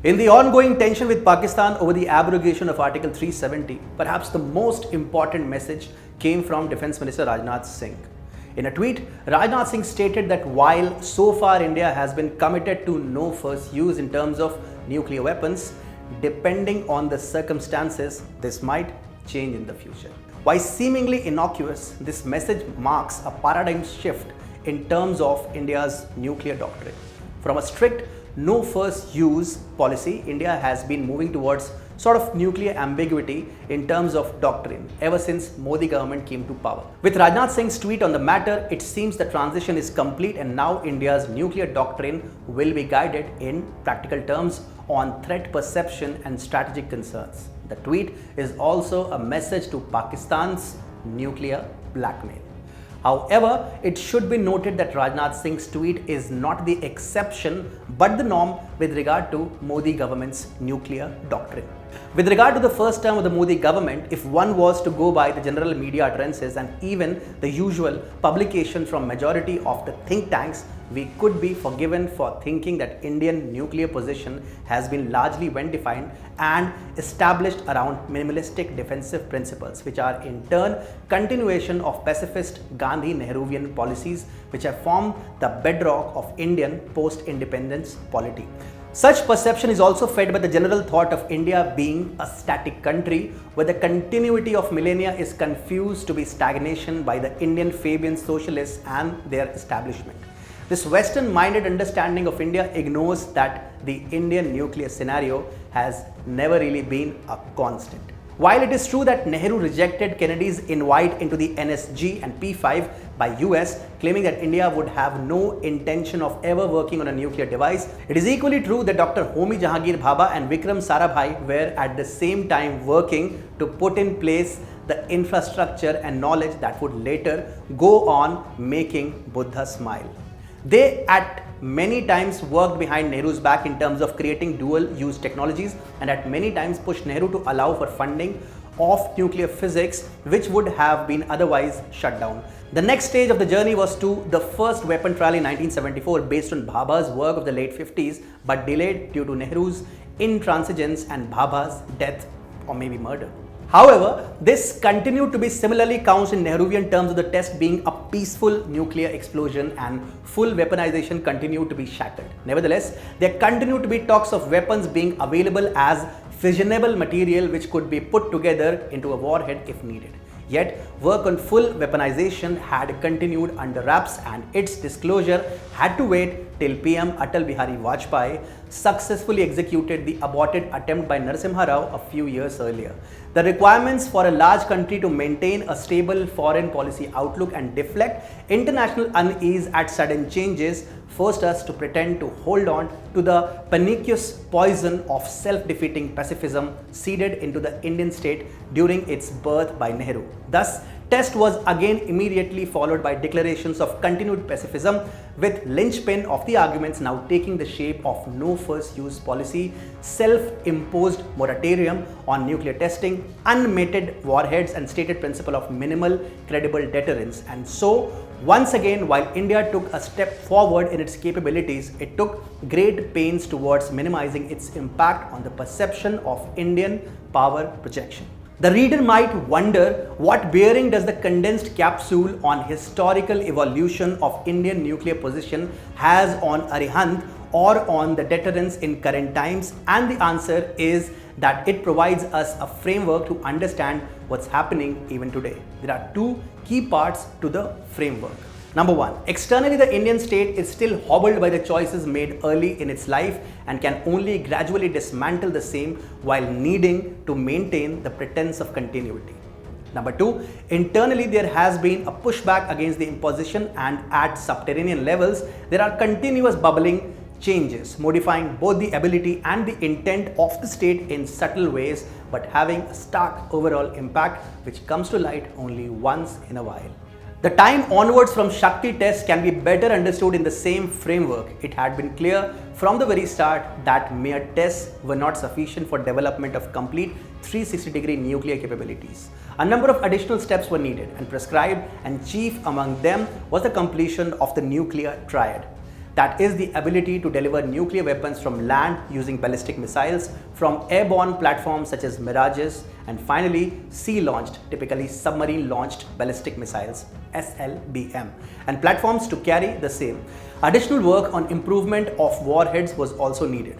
In the ongoing tension with Pakistan over the abrogation of Article 370, perhaps the most important message came from Defence Minister Rajnath Singh. In a tweet, Rajnath Singh stated that while so far India has been committed to no first use in terms of nuclear weapons, depending on the circumstances, this might change in the future. While seemingly innocuous, this message marks a paradigm shift in terms of India's nuclear doctrine. From a strict no first use policy, India has been moving towards sort of nuclear ambiguity in terms of doctrine ever since Modi government came to power. With Rajnath Singh's tweet on the matter, it seems the transition is complete and now India's nuclear doctrine will be guided in practical terms on threat perception and strategic concerns. The tweet is also a message to Pakistan's nuclear blackmail. However, it should be noted that Rajnath Singh's tweet is not the exception but the norm with regard to Modi government's nuclear doctrine. With regard to the first term of the Modi government, if one was to go by the general media utterances and even the usual publication from majority of the think tanks, we could be forgiven for thinking that Indian nuclear position has been largely well defined and established around minimalistic defensive principles, which are in turn continuation of pacifist Gandhi-Nehruvian policies which have formed the bedrock of Indian post-independence polity. Such perception is also fed by the general thought of India being a static country where the continuity of millennia is confused to be stagnation by the Indian Fabian socialists and their establishment. This Western-minded understanding of India ignores that the Indian nuclear scenario has never really been a constant. While it is true that Nehru rejected Kennedy's invite into the NSG and P5 by US, claiming that India would have no intention of ever working on a nuclear device, it is equally true that Dr. Homi Jahangir Bhabha and Vikram Sarabhai were at the same time working to put in place the infrastructure and knowledge that would later go on making Buddha smile. They at many times worked behind Nehru's back in terms of creating dual-use technologies and at many times pushed Nehru to allow for funding of nuclear physics which would have been otherwise shut down. The next stage of the journey was to the first weapon trial in 1974 based on Bhabha's work of the late 50s but delayed due to Nehru's intransigence and Bhabha's death or maybe murder. However, this continued to be similarly couched in Nehruvian terms of the test being a peaceful nuclear explosion and full weaponization continued to be shattered. Nevertheless, there continued to be talks of weapons being available as fissionable material which could be put together into a warhead if needed. Yet, work on full weaponization had continued under wraps and its disclosure had to wait till PM Atal Bihari Vajpayee successfully executed the aborted attempt by Narasimha Rao a few years earlier. The requirements for a large country to maintain a stable foreign policy outlook and deflect international unease at sudden changes forced us to pretend to hold on to the pernicious poison of self-defeating pacifism seeded into the Indian state during its birth by Nehru. Thus, test was again immediately followed by declarations of continued pacifism, with linchpin of the arguments now taking the shape of no first use policy, self-imposed moratorium on nuclear testing, unmated warheads and stated principle of minimal credible deterrence. And so, once again, while India took a step forward in its capabilities, it took great pains towards minimizing its impact on the perception of Indian power projection. The reader might wonder what bearing does the condensed capsule on historical evolution of Indian nuclear position has on Arihant or on the deterrence in current times, and the answer is that it provides us a framework to understand what's happening even today. There are two key parts to the framework. Number one, externally the Indian state is still hobbled by the choices made early in its life and can only gradually dismantle the same while needing to maintain the pretense of continuity. Number two, internally there has been a pushback against the imposition and at subterranean levels there are continuous bubbling changes, modifying both the ability and the intent of the state in subtle ways but having a stark overall impact which comes to light only once in a while. The time onwards from Shakti tests can be better understood in the same framework. It had been clear from the very start that mere tests were not sufficient for development of complete 360-degree nuclear capabilities. A number of additional steps were needed and prescribed, and chief among them was the completion of the nuclear triad. that is the ability to deliver nuclear weapons from land using ballistic missiles, from airborne platforms such as Mirages, and finally sea-launched, typically submarine-launched ballistic missiles, SLBM, and platforms to carry the same. Additional work on improvement of warheads was also needed.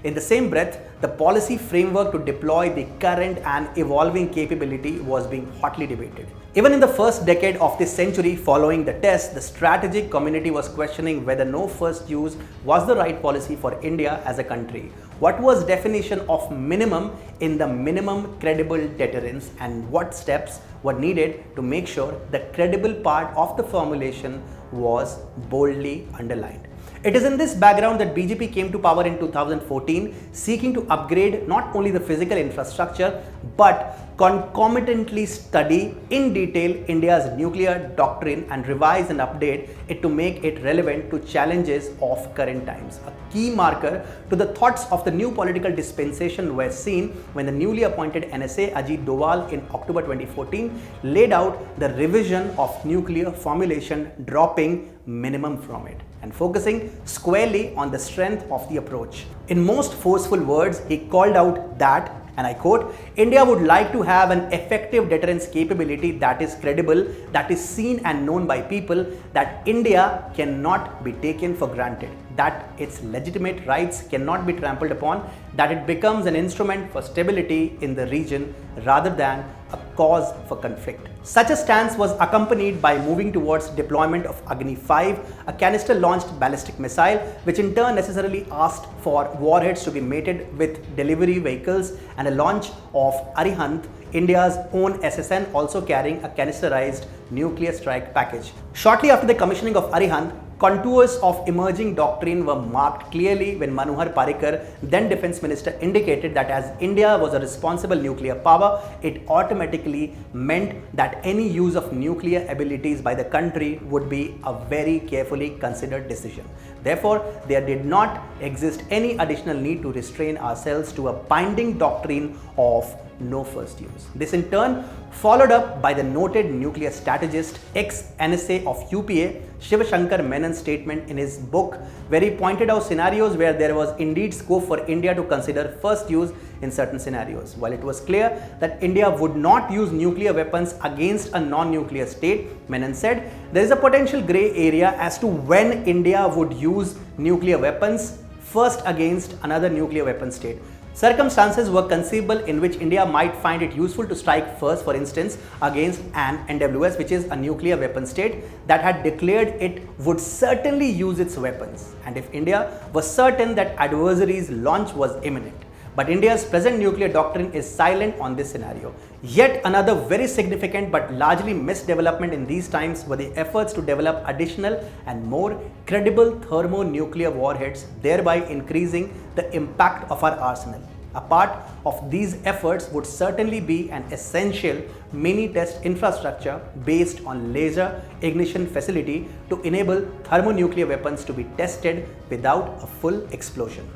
In the same breath, the policy framework to deploy the current and evolving capability was being hotly debated. Even in the first decade of this century following the test, the strategic community was questioning whether no first use was the right policy for India as a country. What was definition of minimum in the minimum credible deterrence, and what steps were needed to make sure the credible part of the formulation was boldly underlined. It is in this background that BJP came to power in 2014, seeking to upgrade not only the physical infrastructure but concomitantly study in detail India's nuclear doctrine and revise and update it to make it relevant to challenges of current times. A key marker to the thoughts of the new political dispensation were seen when the newly appointed NSA Ajit Doval in October 2014 laid out the revision of nuclear formulation, dropping minimum from it and focusing squarely on the strength of the approach. In most forceful words, he called out that, and I quote, India would like to have an effective deterrence capability that is credible, that is seen and known by people, that India cannot be taken for granted, that its legitimate rights cannot be trampled upon, that it becomes an instrument for stability in the region rather than a cause for conflict. Such a stance was accompanied by moving towards deployment of Agni 5, a canister-launched ballistic missile, which in turn necessarily asked for warheads to be mated with delivery vehicles, and a launch of Arihant, India's own SSN, also carrying a canisterized nuclear strike package. Shortly after the commissioning of Arihant, contours of emerging doctrine were marked clearly when Manohar Parrikar, then Defence Minister, indicated that as India was a responsible nuclear power, it automatically meant that any use of nuclear abilities by the country would be a very carefully considered decision. Therefore, there did not exist any additional need to restrain ourselves to a binding doctrine of no first use. This in turn followed up by the noted nuclear strategist, ex-NSA of UPA, Shiv Shankar Menon's statement in his book, where he pointed out scenarios where there was indeed scope for India to consider first use in certain scenarios. While it was clear that India would not use nuclear weapons against a non-nuclear state, Menon said there is a potential grey area as to when India would use nuclear weapons first against another nuclear weapon state. Circumstances were conceivable in which India might find it useful to strike first, for instance, against an NWS, which is a nuclear weapon state that had declared it would certainly use its weapons, and if India was certain that adversary's launch was imminent. But India's present nuclear doctrine is silent on this scenario. Yet another very significant but largely missed development in these times were the efforts to develop additional and more credible thermonuclear warheads, thereby increasing the impact of our arsenal. A part of these efforts would certainly be an essential mini-test infrastructure based on laser ignition facility to enable thermonuclear weapons to be tested without a full explosion.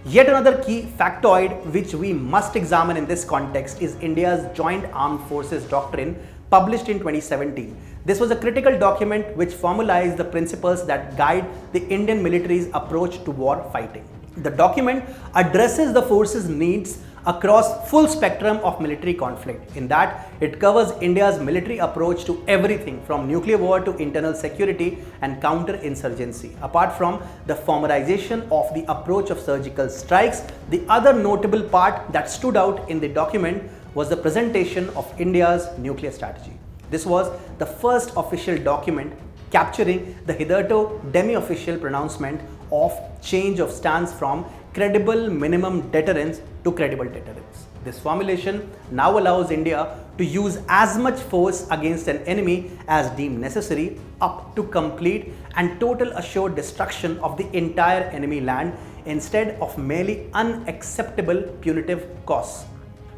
Yet another key factoid which we must examine in this context is India's Joint Armed Forces Doctrine, published in 2017. This was a critical document which formalized the principles that guide the Indian military's approach to war fighting. The document addresses the force's needs across full spectrum of military conflict, in that it covers India's military approach to everything from nuclear war to internal security and counter-insurgency. Apart from the formalization of the approach of surgical strikes, the other notable part that stood out in the document was the presentation of India's nuclear strategy. This was the first official document capturing the hitherto demi-official pronouncement of change of stance from credible minimum deterrence to credible deterrence. This formulation now allows India to use as much force against an enemy as deemed necessary, up to complete and total assured destruction of the entire enemy land, instead of merely unacceptable punitive costs.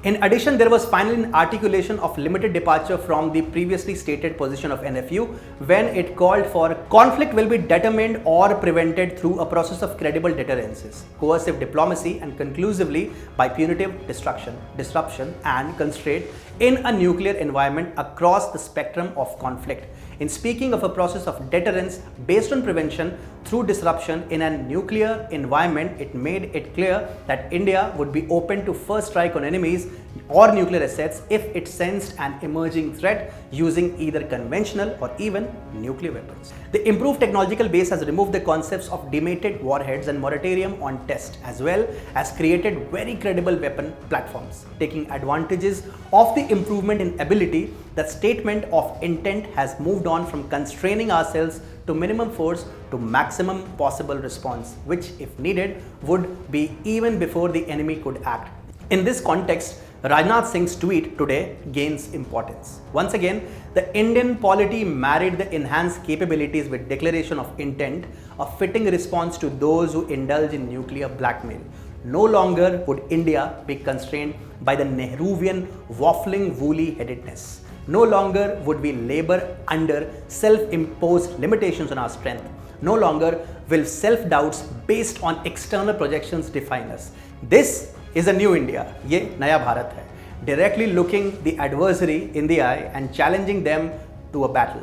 In addition, there was finally an articulation of limited departure from the previously stated position of NFU when it called for conflict will be determined or prevented through a process of credible deterrences, coercive diplomacy, and conclusively by punitive destruction, disruption and constraint in a nuclear environment across the spectrum of conflict. In speaking of a process of deterrence based on prevention through disruption in a nuclear environment, it made it clear that India would be open to first strike on enemies or nuclear assets if it sensed an emerging threat using either conventional or even nuclear weapons. The improved technological base has removed the concepts of debated warheads and moratorium on test, as well as created very credible weapon platforms. Taking advantages of the improvement in ability, the statement of intent has moved on from constraining ourselves to minimum force to maximum possible response, which if needed would be even before the enemy could act. In this context, Rajnath Singh's tweet today gains importance. Once again, the Indian polity married the enhanced capabilities with declaration of intent, a fitting response to those who indulge in nuclear blackmail. No longer would India be constrained by the Nehruvian waffling woolly-headedness. No longer would we labor under self-imposed limitations on our strength. No longer will self-doubts based on external projections define us. This is a new India. ये नया भारत है. Directly looking the adversary in the eye and challenging them to a battle.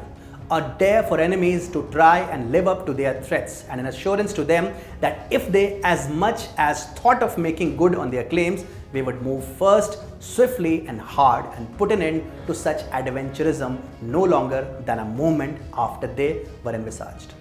A dare for enemies to try and live up to their threats, and an assurance to them that if they as much as thought of making good on their claims, we would move first, swiftly and hard, and put an end to such adventurism no longer than a moment after they were envisaged.